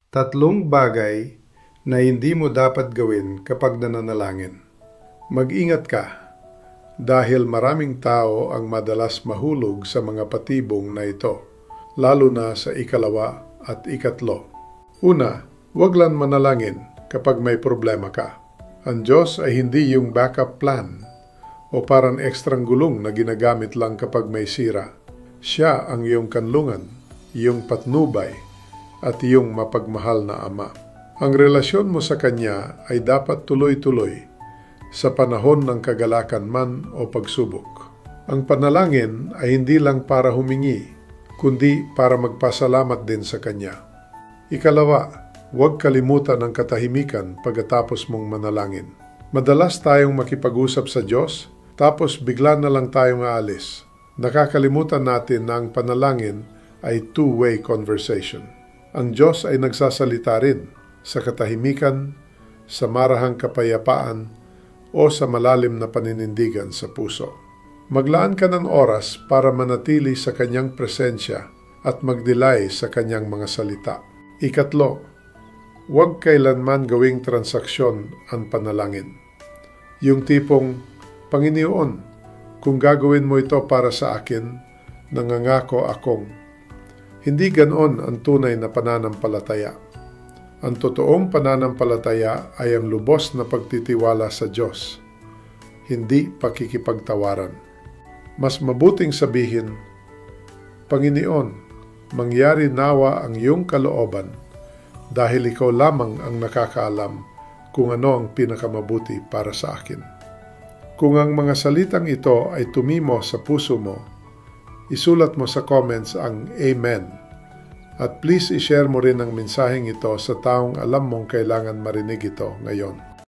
Tatlong bagay na hindi mo dapat gawin kapag nananalangin. Mag-ingat ka dahil maraming tao ang madalas mahulog sa mga patibong na ito, lalo na sa ikalawa at ikatlo. Una, huwag lang manalangin kapag may problema ka. Ang Diyos ay hindi yung backup plan o parang ekstrang gulong na ginagamit lang kapag may sira. Siya ang iyong kanlungan, iyong patnubay, at iyong mapagmahal na Ama. Ang relasyon mo sa Kanya ay dapat tuloy-tuloy sa panahon ng kagalakan man o pagsubok. Ang panalangin ay hindi lang para humingi, kundi para magpasalamat din sa Kanya. Ikalawa, huwag kalimutan ang katahimikan pagkatapos mong manalangin. Madalas tayong makipag-usap sa Diyos, tapos bigla na lang tayong aalis. Nakakalimutan natin na ang panalangin ay two-way conversation. Ang Diyos ay nagsasalita rin sa katahimikan, sa marahang kapayapaan, o sa malalim na paninindigan sa puso. Maglaan ka ng oras para manatili sa Kanyang presensya at magdilay sa Kanyang mga salita. Ikatlo, huwag kailanman gawing transaksyon ang panalangin. Yung tipong, Panginoon, kung gagawin mo ito para sa akin, nangangako akong. Hindi ganoon ang tunay na pananampalataya. Ang totoong pananampalataya ay ang lubos na pagtitiwala sa Diyos, hindi pakikipagtawaran. Mas mabuting sabihin, Panginoon, mangyari nawa ang iyong kalooban dahil ikaw lamang ang nakakaalam kung ano ang pinakamabuti para sa akin. Kung ang mga salitang ito ay tumimo sa puso mo, isulat mo sa comments ang Amen. At please ishare mo rin ang mensaheng ito sa taong alam mong kailangan marinig ito ngayon.